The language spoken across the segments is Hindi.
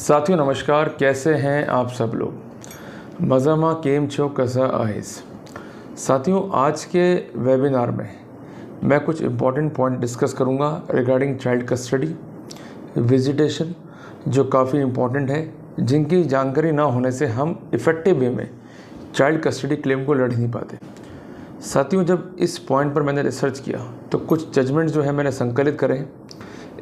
साथियों नमस्कार, कैसे हैं आप सब लोग। मज़ामा केम छो कसा आइस। साथियों, आज के वेबिनार में मैं कुछ इम्पॉर्टेंट पॉइंट डिस्कस करूंगा रिगार्डिंग चाइल्ड कस्टडी विजिटेशन, जो काफ़ी इम्पॉर्टेंट है, जिनकी जानकारी ना होने से हम इफ़ेक्टिव वे में चाइल्ड कस्टडी क्लेम को लड़ नहीं पाते। साथियों, जब इस पॉइंट पर मैंने रिसर्च किया तो कुछ जजमेंट जो है मैंने संकलित करे हैं।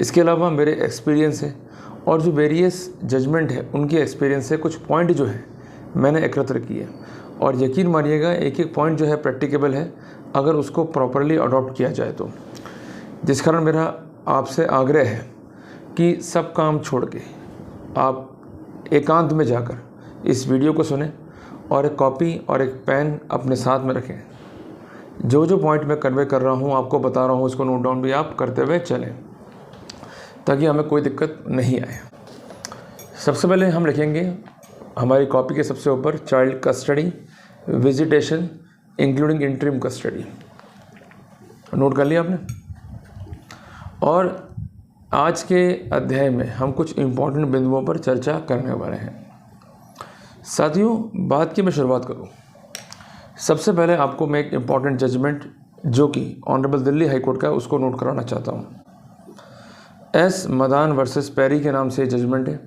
इसके अलावा मेरे एक्सपीरियंस है और जो वेरियस जजमेंट है उनकी एक्सपीरियंस से कुछ पॉइंट जो है मैंने एकत्र किए, और यकीन मानिएगा एक एक पॉइंट जो है प्रैक्टिकेबल है अगर उसको प्रॉपरली अडॉप्ट किया जाए तो। जिस कारण मेरा आपसे आग्रह है कि सब काम छोड़ के आप एकांत में जाकर इस वीडियो को सुनें और एक कॉपी और एक पेन अपने साथ में रखें। जो जो पॉइंट मैं कन्वे कर रहा हूँ, आपको बता रहा हूँ, उसको नोट डाउन भी आप करते हुए चलें ताकि हमें कोई दिक्कत नहीं आए। सबसे पहले हम लिखेंगे हमारी कॉपी के सबसे ऊपर child custody visitation including interim custody. Note कर लिया आपने। और आज के अध्याय में हम कुछ इम्पॉर्टेंट बिंदुओं पर चर्चा करने वाले हैं। साथियों, बात की मैं शुरुआत करूं, सबसे पहले आपको मैं एक इम्पॉर्टेंट जजमेंट जो कि ऑनरेबल दिल्ली हाई कोर्ट का है उसको नोट कराना चाहता हूं। एस मदान वर्सेस पेरी के नाम से जजमेंट है,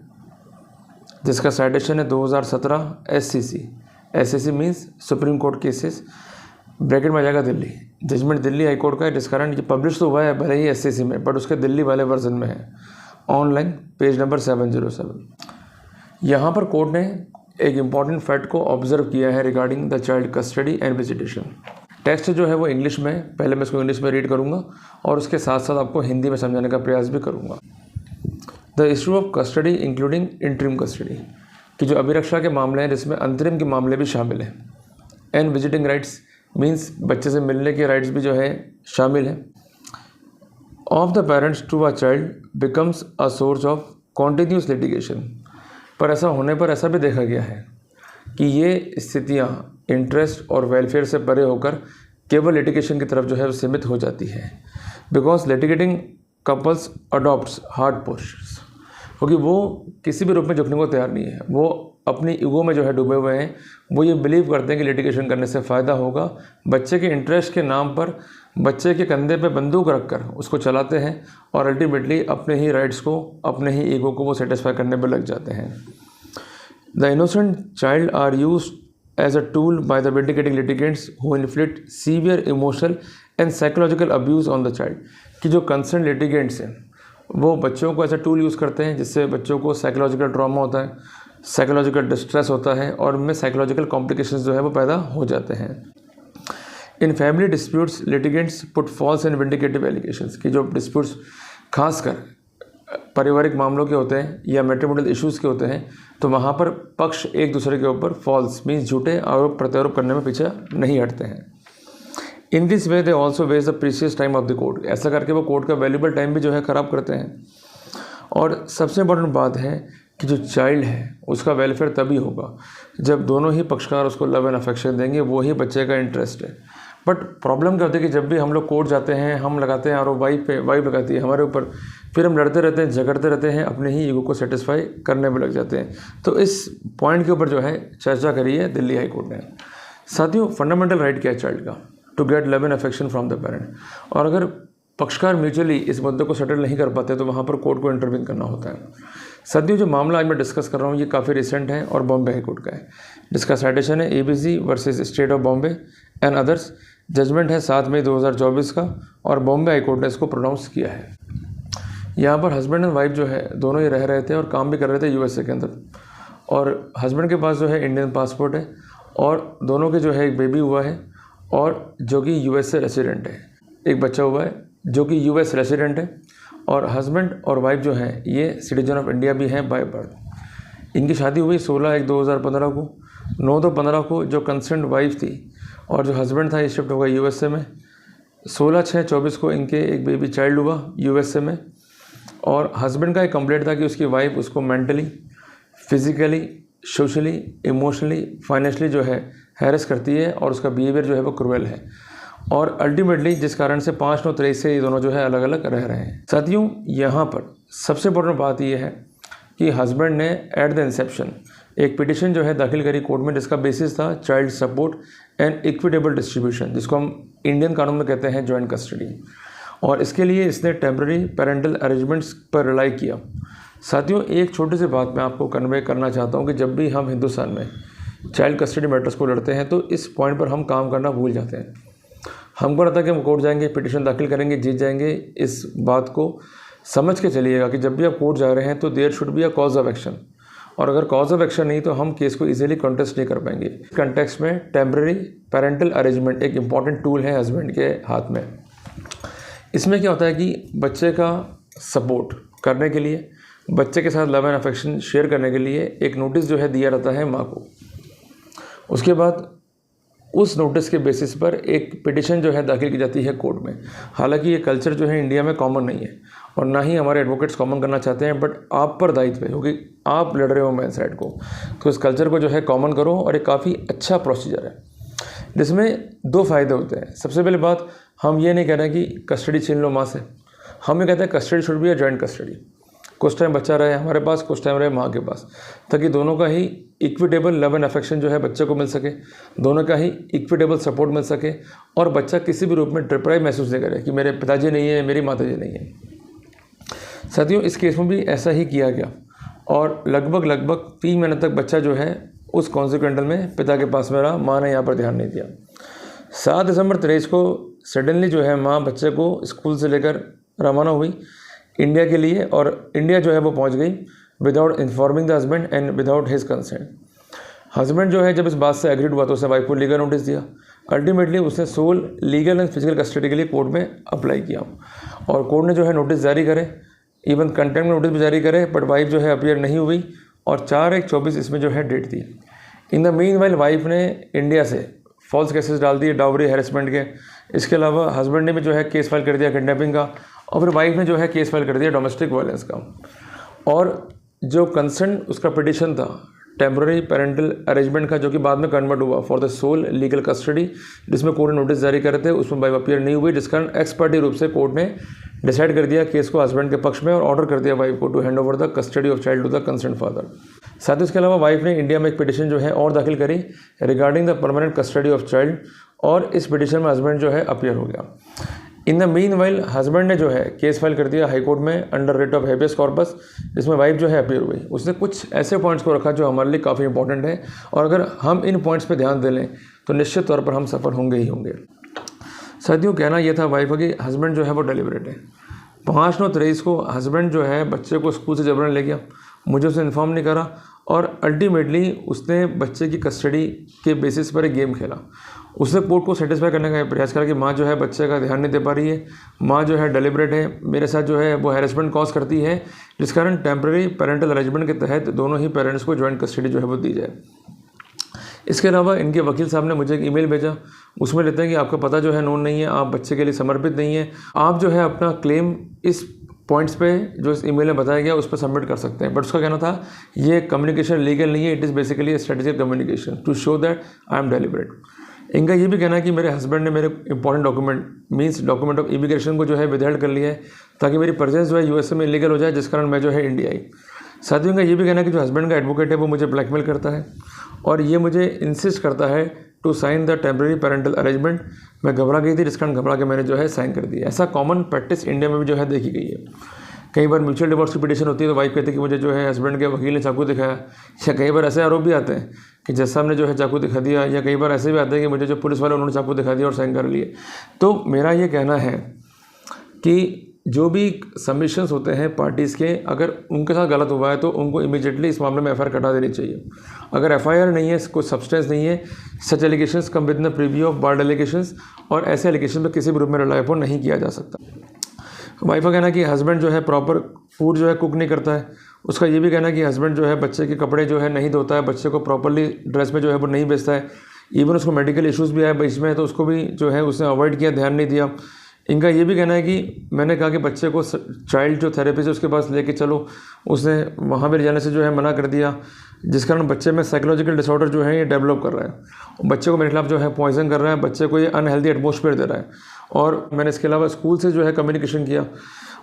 जिसका साइटेशन है 2017 SCC। SCC means supreme court cases, bracket में आ जाएगा Delhi. Judgment Delhi high court का है, जिस कारण ये पब्लिश तो हुआ है भले ही SCC में, बट उसके दिल्ली वाले वर्जन में है, ऑनलाइन पेज नंबर 707। यहाँ पर कोर्ट ने एक इम्पॉर्टेंट फैक्ट को ऑब्जर्व किया है regarding the child custody and visitation. Text जो है वो इंग्लिश में, पहले मैं इसको इंग्लिश में रीड करूँगा और उसके साथ साथ आपको हिंदी में समझाने का प्रयास भी करूँगा। The issue of custody including interim custody, कि जो अभिरक्षा के मामले हैं जिसमें अंतरिम के मामले भी शामिल हैं, एंड विजिटिंग राइट्स मीन्स बच्चे से मिलने के राइट्स भी जो है शामिल हैं, of the parents to a child becomes a source of continuous litigation. पर ऐसा होने पर ऐसा भी देखा गया है कि ये स्थितियाँ इंटरेस्ट और वेलफेयर से परे होकर केवल लिटिगेशन की तरफ जो है वो सीमित हो जाती है, because litigating couples adopts hard postures, क्योंकि वो किसी भी रूप में झुकने को तैयार नहीं है। वो अपनी ईगो में जो है डूबे हुए हैं। वो ये बिलीव करते हैं कि लिटिगेशन करने से फ़ायदा होगा। बच्चे के इंटरेस्ट के नाम पर बच्चे के कंधे पे बंदूक रखकर उसको चलाते हैं और अल्टीमेटली अपने ही राइट्स को, अपने ही ईगो को वो सेटिस्फाई करने पर लग जाते हैं। The innocent child are used as a tool by the vindicating litigants who inflict severe emotional and psychological abuse on the child, कि जो concerned litigants हैं वो बच्चों को ऐसा टूल यूज़ करते हैं जिससे बच्चों को साइकोलॉजिकल ट्रॉमा होता है, साइकोलॉजिकल डिस्ट्रेस होता है और उनमें साइकोलॉजिकल कॉम्प्लिकेशंस जो है वो पैदा हो जाते हैं। In family disputes litigants put false and vindictive allegations, की जो डिस्प्यूट्स खासकर पारिवारिक मामलों के होते हैं या मैट्रिमोनियल इश्यूज़ के होते हैं, तो वहाँ पर पक्ष एक दूसरे के ऊपर फॉल्स मीन्स झूठे आरोप प्रत्यारोप करने में पीछे नहीं हटते हैं। In this way they also waste the precious time of the court, ऐसा करके वो कोर्ट का वैल्यूबल टाइम भी जो है ख़राब करते हैं। और सबसे इम्पोर्टेंट बात है कि जो चाइल्ड है उसका वेलफेयर तभी होगा जब दोनों ही पक्षकार उसको लव एंड अफेक्शन देंगे, वो ही बच्चे का इंटरेस्ट है। बट प्रॉब्लम क्या होती है कि जब भी हम लोग कोर्ट जाते हैं, हम लगाते हैं आरोप वाइफ पे, वाइफ लगाती है हमारे ऊपर, फिर हम लड़ते रहते हैं, झगड़ते रहते हैं, अपने ही ईगो को सेटिस्फाई करने में लग जाते हैं। तो इस पॉइंट के ऊपर जो है चर्चा करी है दिल्ली हाई कोर्ट ने। साथियों, फंडामेंटल राइट क्या है चाइल्ड का? To get love and affection from the parent. और अगर पक्षकार म्यूचुअली इस मुद्दे को सेटल नहीं कर पाते तो वहाँ पर कोर्ट को इंटरवीन करना होता है। साथियों, जो मामला आज मैं डिस्कस कर रहा हूँ ये काफ़ी रिसेंट है और बॉम्बे हाई कोर्ट का है, जिसका साइटेशन है ABC versus state of Bombay and others. Judgment है 7 मई 2024 का और बॉम्बे हाई कोर्ट ने इसको प्रोनाउंस किया है। यहाँ पर हस्बैंड एंड वाइफ जो है दोनों ही रह रहे थे और काम भी कर रहे थे USA के अंदर, और हस्बैंड के पास जो है इंडियन पासपोर्ट है और दोनों के जो है एक बेबी हुआ है और जो कि USA रेसिडेंट है। एक बच्चा हुआ है जो कि US रेसिडेंट है, और हस्बैंड और वाइफ जो है ये सिटीजन ऑफ इंडिया भी हैं बाय बर्थ। इनकी शादी हुई 16/1/2015 को। 9/15 को जो कंसर्न्ड वाइफ थी और जो हस्बैंड था ये शिफ्ट होगा USA में। 16/6/24 को इनके एक बेबी चाइल्ड हुआ USA में, और हस्बैंड का एक कंप्लेंट था कि उसकी वाइफ उसको mentally, physically, socially, emotionally, financially जो है हैरेस करती है और उसका बिहेवियर जो है वो क्रूएल है, और अल्टीमेटली जिस कारण से 5/9/23 से ये दोनों जो है अलग अलग रह रहे हैं। साथियों, यहाँ पर सबसे इम्पोर्टेंट बात ये है कि हस्बैंड ने एट द इंसेप्शन एक पिटिशन जो है दाखिल करी कोर्ट में, जिसका बेसिस था child support and equitable distribution, जिसको हम इंडियन कानून में कहते हैं जॉइंट कस्टडी। और इसके लिए इसने टेम्पररी पेरेंटल अरेंजमेंट्स पर रिलाई किया। साथियों, एक छोटी सी बात मैं आपको कन्वे करना चाहता हूँ कि जब भी हम हिंदुस्तान में चाइल्ड कस्टडी मैटर्स को लड़ते हैं तो इस पॉइंट पर हम काम करना भूल जाते हैं। हमको लगता है कि हम कोर्ट जाएंगे, पिटिशन दाखिल करेंगे, जीत जाएंगे। इस बात को समझ के चलिएगा कि जब भी आप कोर्ट जा रहे हैं तो there should be a cause of action, और अगर कॉज ऑफ एक्शन नहीं तो हम केस को इजीली कॉन्टेस्ट नहीं कर पाएंगे। कंटेक्स्ट में टेम्पररी पेरेंटल अरेंजमेंट एक इंपॉर्टेंट टूल है हस्बैंड के हाथ में। इसमें क्या होता है कि बच्चे का सपोर्ट करने के लिए, बच्चे के साथ लव एंड अफेक्शन शेयर करने के लिए एक नोटिस जो है दिया जाता है माँ को। उसके बाद उस नोटिस के बेसिस पर एक पिटिशन जो है दाखिल की जाती है कोर्ट में। हालांकि ये कल्चर जो है इंडिया में कॉमन नहीं है और ना ही हमारे एडवोकेट्स कॉमन करना चाहते हैं, बट आप पर दायित्व है क्योंकि आप लड़ रहे हो मेन साइड को, तो इस कल्चर को जो है कॉमन करो। और ये काफ़ी अच्छा प्रोसीजर है जिसमें दो फ़ायदे होते हैं। सबसे पहले बात, हम ये नहीं कह रहे हैं कि कस्टडी छीन लो माँ से, हम ये कहते हैं कस्टडी शुड बी या जॉइंट कस्टडी। कुछ टाइम बच्चा रहे हमारे पास, कुछ टाइम रहे माँ के पास, ताकि दोनों का ही इक्विटेबल लव एंड अफेक्शन जो है बच्चे को मिल सके, दोनों का ही इक्विटेबल सपोर्ट मिल सके, और बच्चा किसी भी रूप में डिप्राइव महसूस नहीं करे कि मेरे पिताजी नहीं है, मेरी माताजी नहीं है। साथियों, इस केस में भी ऐसा ही किया गया और लगभग 3 महीने तक बच्चा जो है उस कॉन्सिक्वेंटल में पिता के पास में रहा। माँ ने यहाँ पर ध्यान नहीं दिया। 7 दिसंबर 23 को सडनली जो है माँ बच्चे को स्कूल से लेकर रवाना हुई इंडिया के लिए, और इंडिया जो है वो पहुंच गई without informing the husband and without his consent. Husband जो है जब इस बात से एग्रीड हुआ तो उसने वाइफ को लीगल नोटिस दिया। अल्टीमेटली उसने sole legal and physical custody के लिए कोर्ट में अप्लाई किया और कोर्ट ने जो है नोटिस जारी करे, इवन कंटेम्प्ट नोटिस भी जारी करे, बट वाइफ जो है अपीयर नहीं हुई और 4/1/24 इसमें जो है डेट दी। In the meanwhile wife ने इंडिया से फॉल्स केसेस डाल दिए डाउरी हैरेसमेंट के। इसके अलावा हस्बैंड ने भी जो है केस फाइल कर दिया किडनैपिंग का, और फिर वाइफ ने जो है केस फाइल कर दिया डोमेस्टिक वायलेंस का। और जो कंसर्न उसका पिटिशन था टेम्पररी पेरेंटल अरेंजमेंट का, जो कि बाद में कन्वर्ट हुआ for the sole legal custody, जिसमें कोर्ट ने नोटिस जारी करे थे, उसमें वाइफ अपीयर नहीं हुई, जिस कारण एक्सपर्टी रूप से कोर्ट ने डिसाइड कर दिया केस को हस्बैंड के पक्ष में और ऑर्डर कर दिया वाइफ को to hand over the custody of child to the concern father. साथ ही इसके अलावा वाइफ ने इंडिया में एक पिटिशन जो है और दाखिल करी regarding the permanent custody of child, और इस पिटिशन में हस्बैंड जो है अपीयर हो गया। इन द मीन वाइल हस्बैंड ने जो है केस फाइल कर दिया हाई कोर्ट में under rate of habeas corpus, जिसमें वाइफ जो है अपीयर हुई। उसने कुछ ऐसे पॉइंट्स को रखा जो हमारे लिए काफ़ी इंपॉर्टेंट है, और अगर हम इन पॉइंट्स पे ध्यान दे लें तो निश्चित तौर पर हम सफल होंगे ही होंगे। साथियों, कहना यह था वाइफ का कि हस्बैंड जो है वो डेलिबरेट है। 5/9/23 को हस्बैंड जो है बच्चे को स्कूल से जबरन ले गया, मुझे उसने इन्फॉर्म नहीं करा, और अल्टीमेटली उसने बच्चे की कस्टडी के बेसिस पर एक गेम खेला। उसने कोर्ट को सेटिस्फाई करने का प्रयास करा कि माँ जो है बच्चे का ध्यान नहीं दे पा रही है, माँ जो है डेलिबरेट है, मेरे साथ जो है वो हैरेसमेंट कॉज करती है, जिस कारण टेम्पररी पेरेंटल अरेंजमेंट के तहत दोनों ही पेरेंट्स को जॉइंट कस्टडी जो है वो दी जाए। इसके अलावा इनके वकील साहब ने मुझे एक ईमेल भेजा, उसमें लिखते हैं कि आपका पता जो है नोन नहीं है, आप बच्चे के लिए समर्पित नहीं है, आप जो है अपना क्लेम इस पॉइंट्स पे जो इस ईमेल में बताया गया उस पर सबमिट कर सकते हैं। बट उसका कहना था ये कम्युनिकेशन लीगल नहीं है, it is basically strategic communication to show that I am deliberate. इनका ये भी कहना है कि मेरे हस्बैंड ने मेरे important document means document of immigration को जो है विदहेल्ड कर लिया है, ताकि मेरी प्रेजेंस जो है यूएसए में इलीगल हो जाए, जिस कारण मैं जो है इंडिया आई। साथियों, का ये भी कहना है कि जो हस्बैंड का एडवोकेट है वो मुझे ब्लैकमेल करता है और ये मुझे इंसिस्ट करता है to sign the temporary parental arrangement. मैं घबरा गई थी, जिस कारण घबरा के मैंने जो है साइन कर दिया। ऐसा कॉमन प्रैक्टिस इंडिया में भी जो है देखी गई है। कई बार म्यूचुअल डिवोर्स की पिटीशन होती है तो वाइफ कहती है कि मुझे जो है हस्बैंड के वकील ने चाकू दिखाया, या कई बार ऐसे आरोप भी आते हैं कि जज साहब ने जो है चाकू दिखा दिया, या कई बार ऐसे भी आते हैं कि मुझे जो पुलिस वाले उन्होंने चाकू दिखा दिया और साइन कर लिए। तो मेरा ये कहना है कि जो भी सबमिशंस होते हैं पार्टीज़ के, अगर उनके साथ गलत हुआ है तो उनको इमीडिएटली इस मामले में एफआईआर कटा देनी चाहिए। अगर एफआईआर नहीं है, कोई सब्सटेंस नहीं है, such allegations come with the preview of bald allegations, और ऐसे एलिगेशन पर किसी भी रूप में रिलाई अपॉन नहीं किया जा सकता। वाइफ का कहना है कि हस्बैंड जो है प्रॉपर फूड जो है कुक नहीं करता है। उसका ये भी कहना है कि हस्बैंड जो है बच्चे के कपड़े जो है नहीं धोता है, बच्चे को प्रॉपरली ड्रेस में जो है वो नहीं बेचता है। इवन उसको मेडिकल इश्यूज़ भी आए बीच में, तो उसको भी जो है उसने अवॉइड किया, ध्यान नहीं दिया। इनका ये भी कहना है कि मैंने कहा कि बच्चे को चाइल्ड जो थेरेपिस्ट है उसके पास लेके चलो, उसने वहाँ पर जाने से जो है मना कर दिया, जिस कारण बच्चे में साइकोलॉजिकल डिसऑर्डर जो है ये डेवलप कर रहा है। बच्चे को मेरे खिलाफ जो है पॉइजन कर रहा है, बच्चे को ये अनहेल्दी एटमॉस्फेयर दे रहा है। और मैंने इसके अलावा स्कूल से जो है कम्युनिकेशन किया,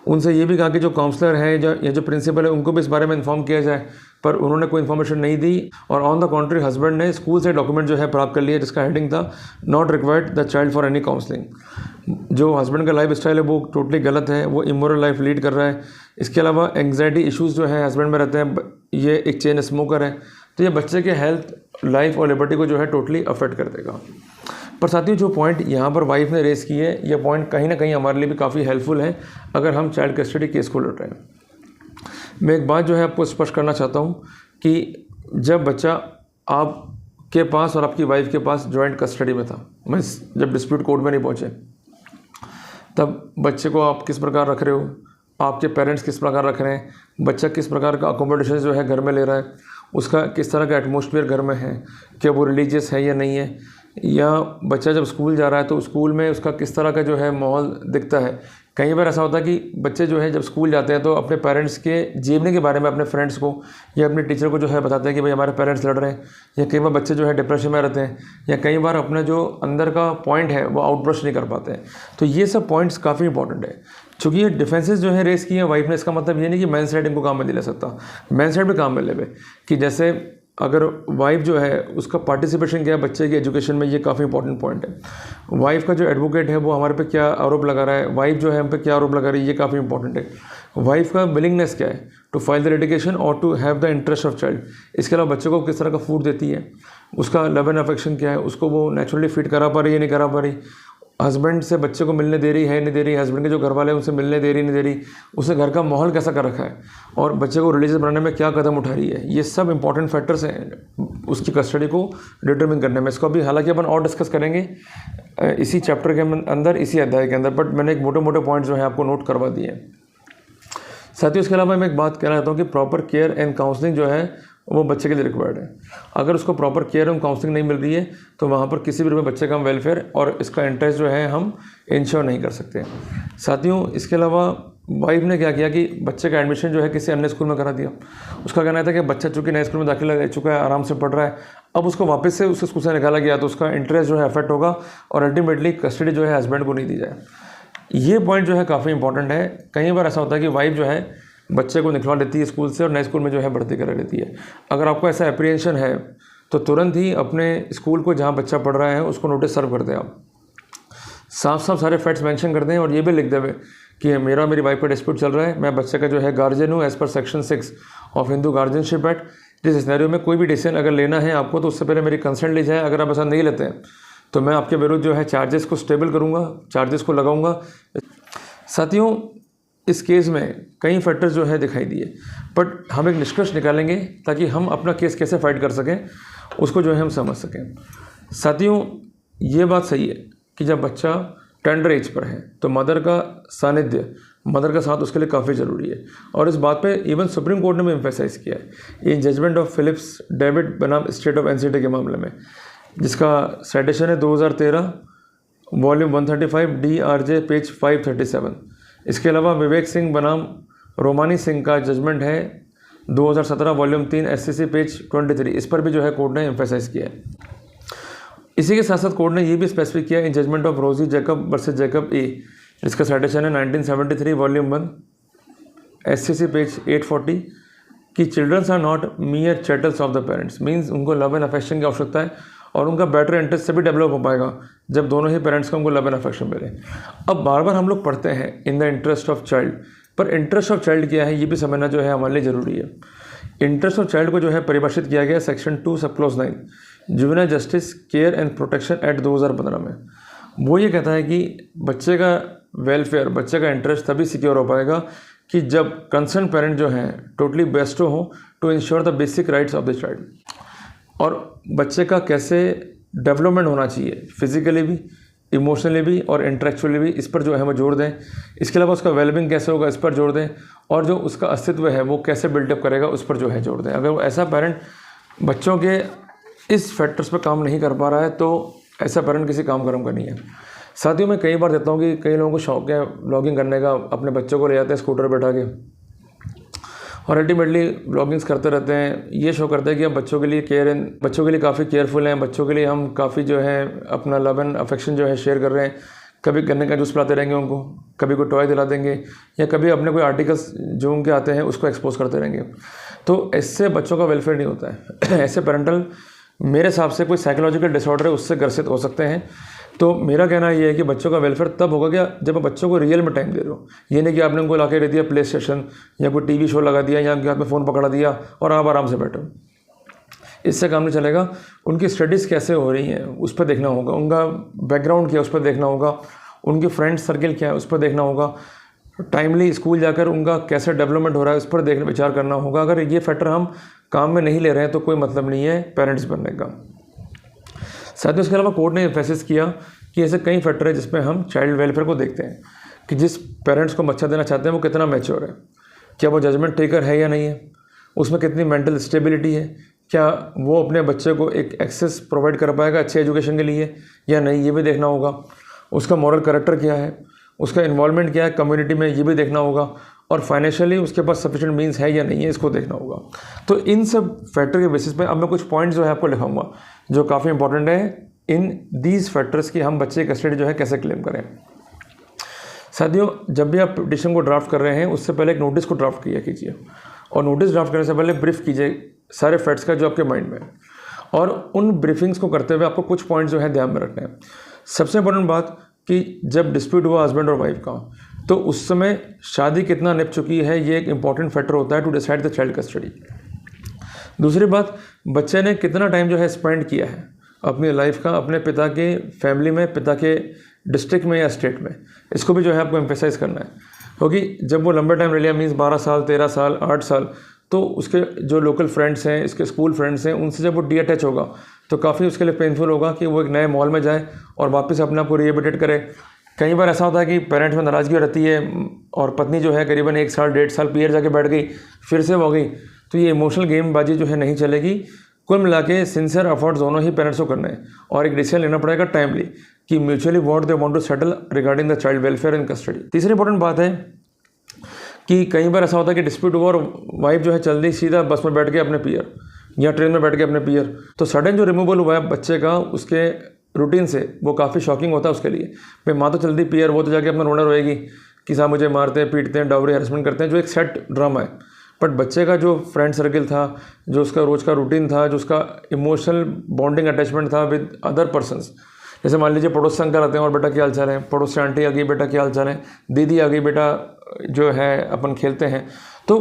उनसे ये भी कहा कि जो काउंसलर है या जो प्रिंसिपल है उनको भी इस बारे में इन्फॉर्म किया जाए, पर उन्होंने कोई इन्फॉर्मेशन नहीं दी। और ऑन द कॉन्ट्री हस्बैंड ने स्कूल से डॉक्यूमेंट जो है प्राप्त कर लिया जिसका हेडिंग था not required the child for any counselling. जो हस्बैंड का लाइफ स्टाइल है वो टोटली गलत है, वो इमोरल लाइफ लीड कर रहा है। इसके अलावा एंग्जाइटी इश्यूज़ जो है हस्बैंड में रहते हैं, ये एक चेन स्मोकर है, तो ये बच्चे के हेल्थ, लाइफ और लिबर्टी को जो है टोटली अफेक्ट कर देगा। पर साथियों जो पॉइंट यहाँ पर वाइफ ने रेस की है, ये पॉइंट कहीं ना कहीं हमारे लिए भी काफ़ी हेल्पफुल है अगर हम चाइल्ड कस्टडी केस को लड़ रहे हैं। मैं एक बात जो है आपको स्पष्ट करना चाहता हूँ कि जब बच्चा आपके पास और आपकी वाइफ के पास जॉइंट कस्टडी में था, मैं जब डिस्प्यूट कोर्ट में नहीं पहुँचे, तब बच्चे को आप किस प्रकार रख रहे हो, आपके पेरेंट्स किस प्रकार रख रहे हैं, बच्चा किस प्रकार का अकोमोडेशन जो है घर में ले रहा है, उसका किस तरह का एटमॉस्फेयर घर में है, क्या वो रिलीजियस है या नहीं है, या बच्चा जब स्कूल जा रहा है तो स्कूल में उसका किस तरह का जो है माहौल दिखता है। कई बार ऐसा होता है कि बच्चे जो है जब स्कूल जाते हैं तो अपने पेरेंट्स के जीवनी के बारे में अपने फ्रेंड्स को या अपने टीचर को जो है बताते हैं कि भाई हमारे पेरेंट्स लड़ रहे हैं, या कई बार बच्चे जो है डिप्रेशन में रहते हैं, या कई बार अपना जो अंदर का पॉइंट है वो आउटब्रश नहीं कर पाते हैं। तो ये सब पॉइंट्स काफ़ी इंपॉर्टेंट है। चूँकि ये डिफेंसेस जो है रेस की है वाइफ ने, इसका मतलब ये नहीं कि मैन साइड इनको काम में नहीं ले सकता, मैन साइड भी काम में ले ले कि जैसे अगर वाइफ जो है उसका पार्टिसिपेशन क्या है बच्चे की एजुकेशन में, ये काफ़ी इंपॉर्टेंट पॉइंट है। वाइफ का जो एडवोकेट है वो हमारे पे क्या आरोप लगा रहा है, वाइफ जो है हम पे क्या आरोप लगा रही है, ये काफ़ी इंपॉर्टेंट है। वाइफ का विलिंगनेस क्या है टू फाइल द लिटिगेशन और to have the interest of child. इसके अलावा बच्चे को किस तरह का फूड देती है, उसका लव एंड अफेक्शन क्या है, उसको वो नेचुरली फीड करा पा रही है नहीं करा पा रही, हस्बैंड से बच्चे को मिलने दे रही है नहीं दे रही, हस्बैंड के जो घर वाले हैं उनसे मिलने दे रही नहीं दे रही, उसे घर का माहौल कैसा कर रखा है, और बच्चे को रिलीजियस बनाने में क्या कदम उठा रही है। ये सब इंपॉर्टेंट फैक्टर्स हैं उसकी कस्टडी को डिटरमिन करने में। इसको अभी हालांकि अपन और डिस्कस करेंगे इसी चैप्टर के अंदर, इसी अध्याय के अंदर, बट मैंने एक मोटे मोटे पॉइंट जो है आपको नोट करवा दिए हैं। साथियों इसके अलावा मैं एक बात कहना चाहता हूँ कि प्रॉपर केयर एंड काउंसलिंग जो है वो बच्चे के लिए रिक्वायर्ड है। अगर उसको प्रॉपर केयर एंड काउंसलिंग नहीं मिल रही है तो वहाँ पर किसी भी रूप में बच्चे का वेलफेयर और इसका इंटरेस्ट जो है हम इंश्योर नहीं कर सकते। साथियों इसके अलावा वाइफ ने क्या किया कि बच्चे का एडमिशन जो है किसी अन्य स्कूल में करा दिया। उसका कहना था कि बच्चा चूँकि नए स्कूल में दाखिला ले चुका है, आराम से पढ़ रहा है, अब उसको वापस से उस स्कूल से निकाला गया तो उसका इंटरेस्ट जो है अफेक्ट होगा और अल्टीमेटली कस्टडी जो है हस्बैंड को नहीं दी जाए। ये पॉइंट जो है काफ़ी इंपॉर्टेंट है। कई बार ऐसा होता है कि वाइफ जो है बच्चे को निकलवा लेती है स्कूल से और नए स्कूल में जो है भर्ती करा लेती है। अगर आपको ऐसा एप्रीहेंशन है तो तुरंत ही अपने स्कूल को जहाँ बच्चा पढ़ रहा है उसको नोटिस सर्व कर दें। आप साफ साफ सारे फैक्ट्स मेंशन कर दें और ये भी लिख दें कि मेरा मेरी वाइफ का डिस्प्यूट चल रहा है, मैं बच्चे का जो है गार्जियन हूँ as per section 6 of Hindu guardianship act. जिस सिनेरियो में कोई भी डिसीजन अगर लेना है आपको तो उससे पहले मेरी कंसेंट ली जाए। अगर आप ऐसा नहीं लेते हैं तो मैं आपके विरुद्ध जो है चार्जेस को स्टेबल करूँगा, चार्जेस को लगाऊँगा। साथियों इस केस में कई फैक्टर्स जो है दिखाई दिए, बट हम एक निष्कर्ष निकालेंगे ताकि हम अपना केस कैसे फाइट कर सकें उसको जो है हम समझ सकें। साथियों ये बात सही है कि जब बच्चा टेंडर एज पर है तो मदर का सानिध्य, मदर का साथ उसके लिए काफ़ी ज़रूरी है। और इस बात पे इवन सुप्रीम कोर्ट ने भी एम्फेसाइज किया है in judgment of Phillips David बनाम स्टेट ऑफ एनसीटी के मामले में, जिसका साइटेशन है 2013 वॉल्यूम 135 DRJ पेज 537। इसके अलावा विवेक सिंह बनाम रोमानी सिंह का जजमेंट है 2017 वॉल्यूम 3 SCC पेज 23। इस पर भी जो है कोर्ट ने एम्फेसाइज किया है। इसी के साथ साथ कोर्ट ने ये भी स्पेसिफिक किया in judgment of Rosy Jacob versus Jacob A, जिसका साइटेशन है 1973 वॉल्यूम 1 SCC पेज 840 कि childrens are not mere chattels of the parents. Means उनको लव एंड अफेक्शन की आवश्यकता है और उनका बेटर इंटरेस्ट से भी डेवलप हो पाएगा जब दोनों ही पेरेंट्स को उनको लव एंड अफेक्शन मिले। अब बार बार हम लोग पढ़ते हैं in the interest of child, पर इंटरेस्ट ऑफ चाइल्ड क्या है ये भी समझना जो है हमारे लिए ज़रूरी है। इंटरेस्ट ऑफ चाइल्ड को जो है परिभाषित किया गया section 2 sub clause 9 juvenile justice care and protection act 2015 में। वो ये कहता है कि बच्चे का वेलफेयर, बच्चे का इंटरेस्ट तभी सिक्योर हो पाएगा कि जब कंसर्न पेरेंट जो हैं टोटली बेस्टो हो to ensure the basic rights of the child. और बच्चे का कैसे डेवलपमेंट होना चाहिए फिजिकली भी, इमोशनली भी और इंटेलेक्चुअली भी, इस पर जो है हम जोर दें। इसके अलावा उसका वेलबींग कैसे होगा इस पर जोर दें, और जो उसका अस्तित्व है वो कैसे बिल्डअप करेगा उस पर जो है जोर दें। अगर ऐसा पेरेंट बच्चों के इस फैक्टर्स पर काम नहीं कर पा रहा है तो ऐसा पेरेंट किसी काम कर्म का नहीं है। साथियों मैं कई बार देता हूँ कि कई लोगों को शौक है व्लॉगिंग करने का, अपने बच्चों को ले जाते हैं स्कूटर बैठा के और अल्टीमेटली व्लॉगिंग्स करते रहते हैं। ये शो करते हैं कि हम बच्चों के लिए बच्चों के लिए काफ़ी केयरफुल हैं, बच्चों के लिए हम काफ़ी जो है अपना लव एंड अफेक्शन जो है शेयर कर रहे हैं, कभी गन्ने का जूस पिलाते रहेंगे उनको, कभी कोई टॉय दिला देंगे, या कभी अपने कोई आर्टिकल्स जो उनके आते हैं उसको एक्सपोज करते रहेंगे। तो इससे बच्चों का वेलफेयर नहीं होता है। ऐसे पेरेंटल मेरे हिसाब से कोई साइकोलॉजिकल डिसऑर्डर है उससे ग्रसित हो सकते हैं। तो मेरा कहना ये है कि बच्चों का वेलफेयर तब होगा क्या जब आप बच्चों को रियल में टाइम दे रहे हो। ये नहीं कि आपने उनको ला के दे दिया प्ले स्टेशन या कोई टीवी शो लगा दिया या उनके हाथ में फ़ोन पकड़ा दिया और आप आराम से बैठो, इससे काम नहीं चलेगा। उनकी स्टडीज़ कैसे हो रही हैं उस पर देखना होगा, उनका बैकग्राउंड क्या है उस पर देखना होगा, उनके फ्रेंड सर्किल क्या है उस पर देखना होगा, टाइमली स्कूल जाकर उनका कैसे डेवलपमेंट हो रहा है उस पर देखने विचार करना होगा। अगर ये फैक्टर हम काम में नहीं ले रहे हैं तो कोई मतलब नहीं है पेरेंट्स बनने का। साथ ही उसके अलावा कोर्ट ने एम्फेसिस किया कि ऐसे कई फैक्टर है जिसमें हम चाइल्ड वेलफेयर को देखते हैं कि जिस पेरेंट्स को बच्चा देना चाहते हैं वो कितना मैच्योर है, क्या वो जजमेंट टेकर है या नहीं है, उसमें कितनी मेंटल स्टेबिलिटी है, क्या वो अपने बच्चे को एक एक्सेस प्रोवाइड कर पाएगा अच्छे एजुकेशन के लिए या नहीं, ये भी देखना होगा। उसका मॉरल कैरेक्टर क्या है, उसका इन्वॉल्वमेंट क्या है कम्युनिटी में, ये भी देखना होगा। और फाइनेंशियली उसके पास सफिशिएंट मीन्स है या नहीं है, इसको देखना होगा। तो इन सब फैक्टर के बेसिस पे अब मैं कुछ पॉइंट्स जो है आपको लिखाऊंगा जो काफ़ी इंपॉर्टेंट है इन दीज फैक्टर्स की हम बच्चे की कस्टडी जो है कैसे क्लेम करें। साथियों, जब भी आप पिटीशन को ड्राफ्ट कर रहे हैं उससे पहले एक नोटिस को ड्राफ्ट किया कीजिए, और नोटिस ड्राफ्ट करने से पहले ब्रीफ कीजिए सारे फैक्ट्स का जो आपके माइंड में है, और उन ब्रीफिंग्स को करते हुए आपको कुछ पॉइंट्स जो है ध्यान में रखने हैं। सबसे इंपॉर्टेंट बात कि जब डिस्प्यूट हुआ हस्बैंड और वाइफ का, तो उस समय शादी कितना निप चुकी है ये एक इंपॉर्टेंट फैक्टर होता है to decide the child custody. दूसरी बात, बच्चे ने कितना टाइम जो है स्पेंड किया है अपनी लाइफ का अपने पिता के फैमिली में, पिता के डिस्ट्रिक्ट में या स्टेट में, इसको भी जो है आपको एम्फेसाइज करना है। क्योंकि जब वो लंबा टाइम ले लिया मीन्स 12 साल 13 साल 8 साल, तो उसके जो लोकल फ्रेंड्स हैं, इसके स्कूल फ्रेंड्स हैं, उनसे जब वो डी अटैच होगा तो काफ़ी उसके लिए पेनफुल होगा कि वो एक नए मॉल में जाए और वापस अपने आप को रिहेबिलिटेट करे। कई बार ऐसा होता है कि पेरेंट्स में नाराज़गी रहती है और पत्नी जो है करीबन 1 साल 1.5 साल पीयर जाके बैठ गई, फिर से वो हो गई, तो ये इमोशनल गेमबाजी जो है नहीं चलेगी। कुल मिला के सिंसियर एफर्ट्स दोनों ही पेरेंट्स को करने हैं और एक डिसीजन लेना पड़ेगा टाइमली कि mutually what they want to settle regarding the child welfare in custody. तीसरी इंपॉर्टेंट बात है कि कई बार ऐसा होता है कि डिस्प्यूट हुआ और वाइफ जो है चल दी सीधा बस में बैठ के अपने पीयर या ट्रेन में बैठ के अपने पीयर, तो सडन जो रिमूवल हुआ है बच्चे का उसके रूटीन से वो काफ़ी शॉकिंग होता है उसके लिए। भाई माँ तो चल दी पीयर, वो तो जाके अपना रोना रोएगी कि साहब मुझे मारते हैं पीटते हैं डाउरी हैरेसमेंट करते हैं, जो एक सेट ड्रामा है। बट बच्चे का जो फ्रेंड सर्किल था, जो उसका रोज़ का रूटीन था, जो उसका इमोशनल बॉन्डिंग अटैचमेंट था विद अदर पर्सनस, जैसे मान लीजिए पड़ोस से अंकल आते हैं और बेटा क्या हाल चाल है, पड़ोस से आंटी आ गई बेटा क्या हाल चाल है, दीदी आ गई बेटा जो है अपन खेलते हैं। तो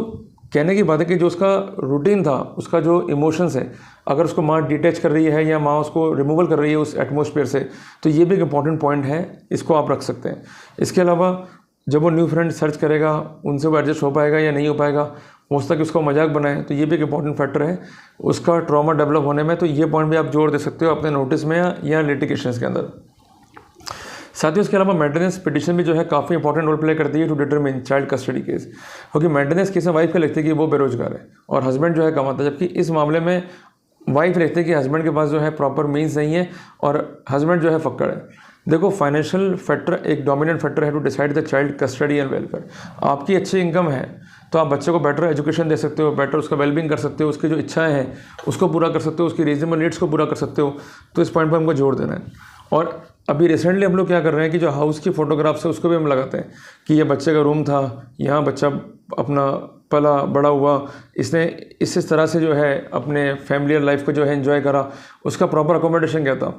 कहने की बात है कि जो उसका रूटीन था, उसका जो इमोशंस है, अगर उसको माँ डिटैच कर रही है या माँ उसको रिमूवल कर रही है उस एटमॉस्फेयर से, तो ये भी एक इंपॉर्टेंट पॉइंट है, इसको आप रख सकते हैं। इसके अलावा जब वो न्यू फ्रेंड सर्च करेगा उनसे वो एडजस्ट हो पाएगा या नहीं हो पाएगा, हो सकता है कि उसको मजाक बनाए, तो ये भी एक इंपॉर्टेंट फैक्टर है उसका ट्रॉमा डेवलप होने में। तो ये पॉइंट भी आप जोर दे सकते हो अपने नोटिस में या लिटिगेशंस के अंदर। साथ ही उसके अलावा मेंटेनेंस पिटीशन भी जो है काफ़ी इंपॉर्टेंट रोल प्ले करती है to determine child custody case, क्योंकि मेंटेनेंस केस में वाइफ को लगती है कि वो बेरोजगार है और हस्बैंड जो है कमाता है, जबकि इस मामले में वाइफ लिखती है कि हस्बैंड के पास जो है प्रॉपर मीन्स नहीं है और हस्बैंड जो है फक्कड़ है। देखो, फाइनेंशियल फैक्टर एक डोमिनेंट फैक्टर है to decide the child custody and welfare. आपकी अच्छी इनकम है तो आप बच्चे को बेटर एजुकेशन दे सकते हो, बेटर उसका वेलबींग कर सकते हो, उसकी जो इच्छाएं हैं उसको पूरा कर सकते हो, उसकी रीजनेबल नीड्स को पूरा कर सकते हो। तो इस पॉइंट पर हमको जोर देना है। और अभी रिसेंटली हम लोग क्या कर रहे हैं कि जो हाउस की फोटोग्राफ्स है उसको भी हम लगाते हैं कि ये बच्चे का रूम था, यहाँ बच्चा अपना पला बड़ा हुआ, इसने इस तरह से जो है अपने फैमिलियर लाइफ को जो है एंजॉय करा, उसका प्रॉपर अकोमोडेशन क्या था।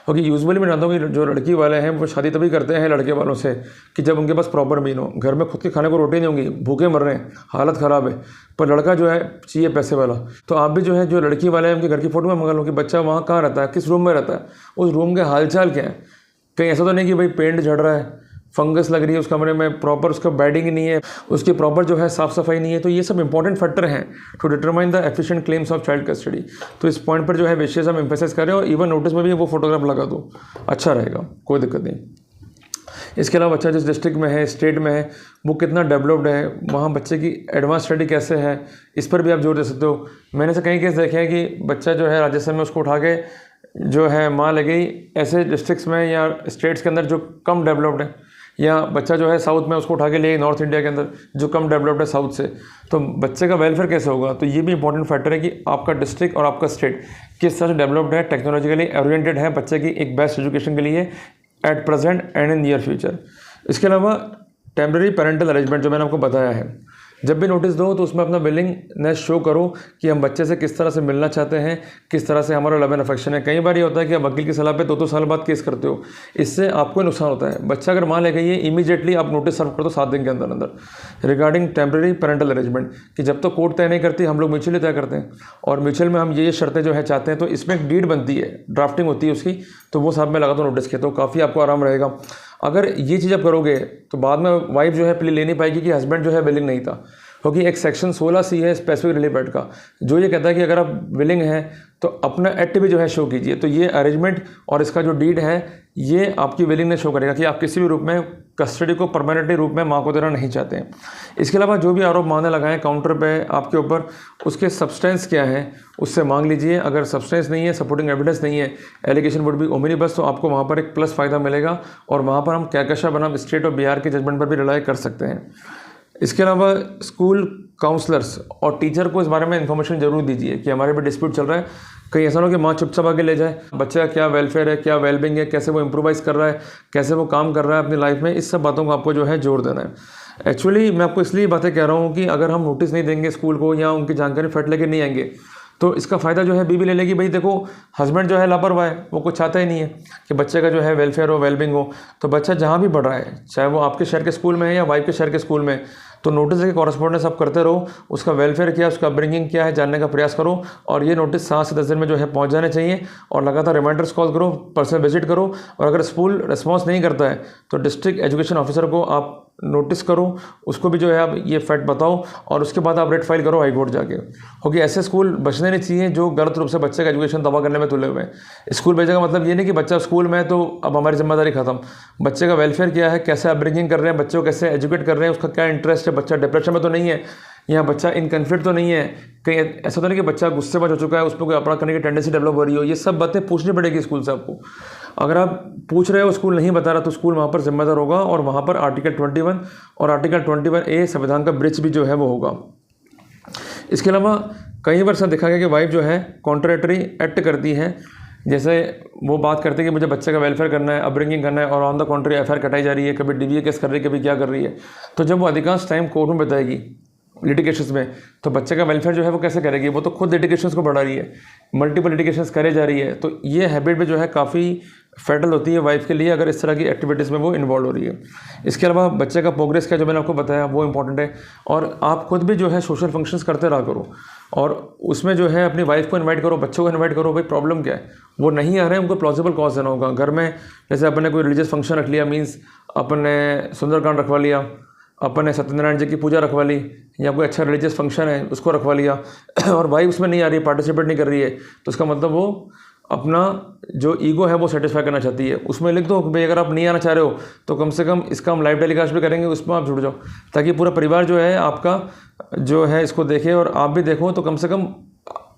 क्योंकि यूजुअली मैं जानता हूँ कि जो लड़की वाले हैं वो शादी तभी करते हैं लड़के वालों से कि जब उनके पास प्रॉपर मीन हो, घर में खुद के खाने को रोटी नहीं होंगी, भूखे मर रहे हैं, हालत ख़राब है, पर लड़का जो है चाहिए पैसे वाला। तो आप भी जो है जो लड़की वाले हैं उनके घर की फ़ोटो में मंगा लो कि बच्चा वहाँ कहाँ रहता है, किस रूम में रहता है, उस रूम के हालचाल क्या है। कहीं ऐसा तो नहीं कि भाई पेंट झड़ रहा है, फंगस लग रही है उस कमरे में, प्रॉपर उसका बेडिंग नहीं है, उसकी प्रॉपर जो है साफ़ सफाई नहीं है। तो ये सब इंपॉर्टेंट फैक्टर हैं to determine the efficient claims of child custody. तो इस पॉइंट पर जो है विशेष हम एम्फेसाइज कर रहे हैं और इवन नोटिस में भी वो फोटोग्राफ लगा दो, अच्छा रहेगा, कोई दिक्कत नहीं। इसके अलावा बच्चा जिस डिस्ट्रिक्ट में है, स्टेट में है, वो कितना डेवलप्ड है, वहाँ बच्चे की एडवांस स्टडी कैसे है, इस पर भी आप जोर दे सकते हो। मैंने से कई केस देखे हैं कि बच्चा जो है राजस्थान में उसको उठा के जो है माँ ले गई ऐसे डिस्ट्रिक्ट्स में या स्टेट्स के अंदर जो कम डेवलप्ड है, या बच्चा जो है साउथ में उसको उठा के ले गई नॉर्थ इंडिया के अंदर जो कम डेवलप्ड है साउथ से, तो बच्चे का वेलफेयर कैसे होगा। तो ये भी इंपॉर्टेंट फैक्टर है कि आपका डिस्ट्रिक्ट और आपका स्टेट किस तरह से डेवलप्ड है, टेक्नोलॉजिकली ओरिएंटेड है बच्चे की एक बेस्ट एजुकेशन के लिए, at present and in near future. इसके अलावा टेम्पररी पेरेंटल अरेंजमेंट जो मैंने आपको बताया है, जब भी नोटिस दो तो उसमें अपना विलिंगनेस शो करो कि हम बच्चे से किस तरह से मिलना चाहते हैं, किस तरह से हमारा लव एंड अफेक्शन है। कई बार ये होता है कि आप वकील की सलाह पे 2-2 साल बाद केस करते हो, इससे आपको नुकसान होता है। बच्चा अगर मान लेगा ये इमीडिएटली आप नोटिस सर्व कर दो 7 दिन के अंदर अंदर रिगार्डिंग टेम्पररी पेरेंटल अरेंजमेंट, कि जब तक कोर्ट तय नहीं करती हम लोग म्यूचुअली तय करते हैं, और म्यूचुअल में हम ये शर्तें जो है चाहते हैं, तो इसमें एक डीड बनती है, ड्राफ्टिंग होती है उसकी, तो वो साहब में लगा दो नोटिस के, तो काफ़ी आपको आराम रहेगा। अगर ये चीज़ आप करोगे तो बाद में वाइफ जो है प्ली ले नहीं पाएगी कि हस्बैंड जो है विलिंग नहीं था, क्योंकि एक सेक्शन 16C है स्पेसिफिक रिलीफ एक्ट का, जो ये कहता है कि अगर आप विलिंग हैं तो अपना एक्ट भी जो है शो कीजिए। तो ये अरेंजमेंट और इसका जो डीड है ये आपकी विलिंगनेस शो करेगा कि आप किसी भी रूप में कस्टडी को परमानेंटली रूप में माँ को देना नहीं चाहते हैं। इसके अलावा जो भी आरोप मांगने लगाएं काउंटर पे आपके ऊपर, उसके सब्सटेंस क्या है उससे मांग लीजिए। अगर सब्सटेंस नहीं है, सपोर्टिंग एविडेंस नहीं है, एलिगेशन वुड बी ओमिनिबस, तो आपको वहाँ पर एक प्लस फ़ायदा मिलेगा, और वहाँ पर हम कैकशा बनाम स्टेट ऑफ बिहार के जजमेंट पर भी रिलाई कर सकते हैं। इसके अलावा स्कूल काउंसलर्स और टीचर को इस बारे में इन्फॉर्मेशन जरूर दीजिए कि हमारे भी डिस्प्यूट चल रहा है। कहीं ऐसा ना हो कि माँ चुपचाप आके ले जाए, बच्चे का क्या वेलफेयर है, क्या वेलबिंग है, कैसे वो इम्प्रोवाइज़ कर रहा है, कैसे वो काम कर रहा है अपनी लाइफ में, इस सब बातों को आपको जो है जोर देना है। एक्चुअली मैं आपको इसलिए बातें कह रहा हूँ कि अगर हम नोटिस नहीं देंगे स्कूल को या उनकी जानकारी फट लेके नहीं आएंगे, तो इसका फ़ायदा जो है बीवी ले लेगी। भाई देखो हस्बैंड जो है लापरवाह है, वो कुछ चाहता ही नहीं है कि बच्चे का जो है वेलफेयर हो, वेलबिंग हो। तो बच्चा जहाँ भी पढ़ रहा है, चाहे वो आपके शहर के स्कूल में है या वाइफ के शहर के स्कूल में, तो नोटिस के कॉरस्पॉन्डेंस आप करते रहो, उसका वेलफेयर क्या है, उसका अपब्रिंगिंग क्या है, जानने का प्रयास करो। और ये नोटिस 7 से 10 दिन में जो है पहुँच जाने चाहिए, और लगातार रिमाइंडर्स कॉल करो, पर्सनल विजिट करो, और अगर स्कूल रिस्पॉन्स नहीं करता है तो डिस्ट्रिक्ट एजुकेशन ऑफिसर को आप नोटिस करो, उसको भी जो है आप ये फैक्ट बताओ, और उसके बाद आप रेट फाइल करो हाई कोर्ट जाके, क्योंकि ऐसे स्कूल बचने नहीं चाहिए जो गलत रूप से बच्चे का एजुकेशन तबाह करने में तुले हुए हैं। स्कूल भेजेगा मतलब ये नहीं कि बच्चा स्कूल में है तो अब हमारी जिम्मेदारी खत्म। बच्चे का वेलफेयर क्या है, कैसे अपब्रिंगिंग कर रहे हैं, बच्चों को कैसे एजुकेट कर रहे हैं, उसका क्या इंटरेस्ट है, बच्चा डिप्रेशन में तो नहीं है, यहाँ बच्चा इन कन्फ्लिक्ट तो नहीं है, कहीं ऐसा तो नहीं कि बच्चा गुस्से में हो चुका है, उस पर कोई अपराध करने की टेंडेंसी डेवलप हो रही हो। ये सब बातें पूछनी पड़ेगी स्कूल से आपको। अगर आप पूछ रहे हो स्कूल नहीं बता रहा, तो स्कूल वहाँ पर जिम्मेदार होगा, और वहाँ पर आर्टिकल 21 और आर्टिकल 21A संविधान का ब्रिच भी जो है वो होगा। इसके अलावा कई बार ऐसा देखा गया कि वाइफ जो है कॉन्ट्रेक्टरी एक्ट करती है, जैसे वो बात करते हैं कि मुझे बच्चे का वेलफेयर करना है, अपब्रिंगिंग करना है, और ऑन द कॉन्ट्री एफआईआर कटाई जा रही है, कभी डीवीए केस कर रही है, कभी क्या कर रही है। तो जब वो अधिकांश टाइम कोर्ट में बताएगी लिटिगेशंस में, तो बच्चे का वेलफेयर जो है वो कैसे करेगी, वो तो खुद लिटिगेशंस को बढ़ा रही है, मल्टीपल लिटिगेशंस करे जा रही है। तो ये हैबिट भी जो है काफ़ी फेटल होती है वाइफ के लिए, अगर इस तरह की एक्टिविटीज़ में वो इन्वॉल्व हो रही है। इसके अलावा बच्चे का प्रोग्रेस का जो मैंने आपको बताया वो इंपॉर्टेंट है, और आप खुद भी जो है सोशल फंक्शंस करते रहा करो, और उसमें जो है अपनी वाइफ को इनवाइट करो, बच्चों को इनवाइट करो। भाई प्रॉब्लम क्या है, वो नहीं आ रहे हैं, उनको प्लॉजिबल कॉज देना होगा। घर में जैसे अपने कोई रिलीजियस फंक्शन रख लिया, मीन्स अपने सुंदरकांड रखवा लिया, अपने सत्यनारायण जी की पूजा रखवा ली, या कोई अच्छा रिलीजियस फंक्शन है उसको रखवा लिया, और वाइफ उसमें नहीं आ रही है, पार्टिसिपेट नहीं कर रही है, तो उसका मतलब वो अपना जो ईगो है वो सेटिस्फाई करना चाहती है। उसमें लिख दो कि भाई अगर आप नहीं आना चाह रहे हो तो कम से कम इसका हम लाइव टेलीकास्ट भी करेंगे, उसमें आप जुड़ जाओ, ताकि पूरा परिवार जो है आपका जो है इसको देखे और आप भी देखो, तो कम से कम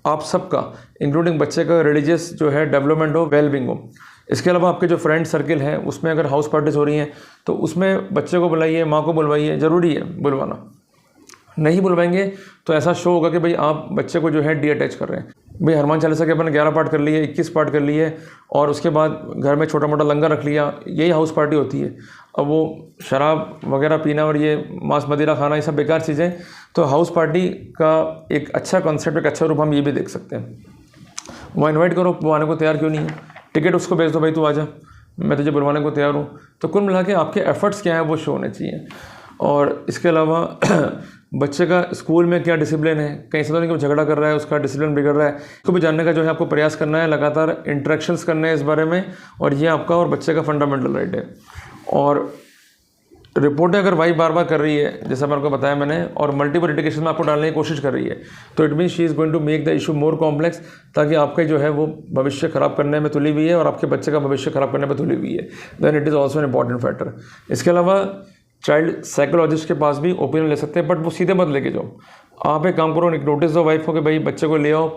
आप सबका इंक्लूडिंग बच्चे का रिलीजियस जो है डेवलपमेंट हो, वेलबिंग हो। इसके अलावा आपके जो फ्रेंड सर्किल है उसमें अगर हाउस पार्टीज हो रही हैं तो उसमें बच्चे को बुलाइए, माँ को बुलवाइए, ज़रूरी है बुलवाना। नहीं बुलवाएंगे तो ऐसा शो होगा कि भाई आप बच्चे को जो है डी अटैच कर रहे हैं। भाई हनुमान चालीसा के अपन 11 पार्ट कर लिए, 21 पार्ट कर लिए, और उसके बाद घर में छोटा मोटा लंगर रख लिया, यही हाउस पार्टी होती है। अब वो शराब वगैरह पीना और ये मांस मदिरा खाना, ये सब बेकार चीज़ें। तो हाउस पार्टी का एक अच्छा कॉन्सेप्ट, एक अच्छा रूप हम ये भी देख सकते हैं। वो इन्वाइट करो, वो आने को तैयार क्यों नहीं है, टिकट उसको भेज दो, भाई तू आजा, मैं तुझे बुलवाने को तैयार हूँ। तो कुल मिला के आपके एफर्ट्स क्या हैं वो शो होने चाहिए। और इसके अलावा बच्चे का स्कूल में क्या डिसिप्लिन है, कहीं से तो नहीं कि झगड़ा कर रहा है, उसका डिसिप्लिन बिगड़ रहा है, इसको भी जानने का जो है आपको प्रयास करना है, लगातार इंटरेक्शंस करने हैं इस बारे में, और ये आपका और बच्चे का फंडामेंटल राइट है। और रिपोर्टें अगर वाइफ बार बार कर रही है, जैसा मैंने आपको बताया मैंने, और मल्टीपल लिटिगेशन में आपको डालने की कोशिश कर रही है, तो it mean she is going to make the issue more complex, ताकि आपका जो है वो भविष्य ख़राब करने में तुली हुई है और आपके बच्चे का भविष्य ख़राब करने में तुली हुई है। Then it is also an important factor. इसके अलावा चाइल्ड साइकोलॉजिस्ट के पास भी ओपिनियन ले सकते हैं, बट वो सीधे मत लेके जाओ। आप एक काम करो, एक नोटिस दो वाइफ को कि भाई बच्चे को ले आओ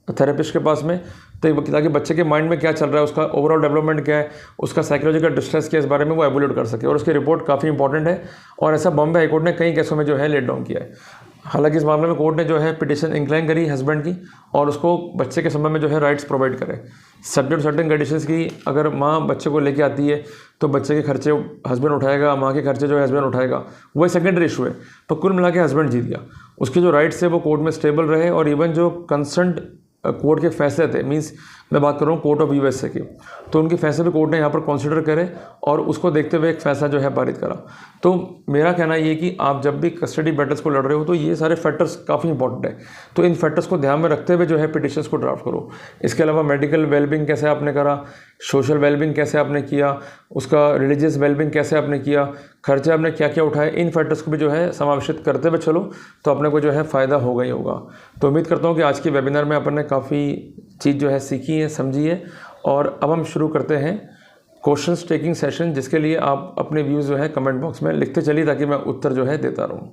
थेरेपिस्ट के पास में, तो ताकि बच्चे के माइंड में क्या चल रहा है, उसका ओवरऑल डेवलपमेंट क्या है, उसका साइकोलॉजिकल डिस्ट्रेस क्या है, इस बारे में वो एवोल्यूट कर सके। और उसकी रिपोर्ट काफ़ी इंपॉर्टेंट है, और ऐसा बॉम्बे हाईकोर्ट ने कई केसों में जो है लेट डाउन किया है। हालांकि इस मामले में कोर्ट ने जो है पिटिशन इंक्लाइन करी हस्बैंड की और उसको बच्चे के संबंध में जो है राइट्स प्रोवाइड करे, सब्जेक्ट सर्टेन कंडीशंस की। अगर माँ बच्चे को लेके आती है तो बच्चे के खर्चे हस्बैंड उठाएगा, माँ के खर्चे जो है हस्बैंड उठाएगा, वही सेकेंडरी इशू है। तो कुल मिला के हस्बैंड जीत गया, उसके जो राइट्स है वो कोर्ट में स्टेबल रहे। और इवन जो कंसर्न्ड कोर्ट के फैसले थे, मींस मैं बात कर रहा हूँ कोर्ट ऑफ यूएसए की, तो उनके फैसले भी कोर्ट ने यहाँ पर कंसिडर करे और उसको देखते हुए एक फैसला जो है पारित करा। तो मेरा कहना ये कि आप जब भी कस्टडी बैटल्स को लड़ रहे हो तो ये सारे फैक्टर्स काफ़ी इंपॉर्टेंट है, तो इन फैक्टर्स को ध्यान में रखते हुए जो है पिटिशंस को ड्राफ्ट करो। इसके अलावा मेडिकल वेलबिंग कैसे आपने करा, सोशल वेलबिंग कैसे आपने किया, उसका रिलीजियस वेलबिंग कैसे आपने किया, खर्चे आपने क्या क्या उठाए, इन फैक्टर्स को भी जो है समावेशित करते हुए चलो तो अपने को जो है फ़ायदा होगा ही होगा। तो उम्मीद करता हूँ कि आज के वेबिनार में अपन ने काफ़ी चीज़ जो है सीखी है, समझी है। और अब हम शुरू करते हैं क्वेश्चंस टेकिंग सेशन, जिसके लिए आप अपने व्यूज़ जो है कमेंट बॉक्स में लिखते चलिए ताकि मैं उत्तर जो है देता रहूँ।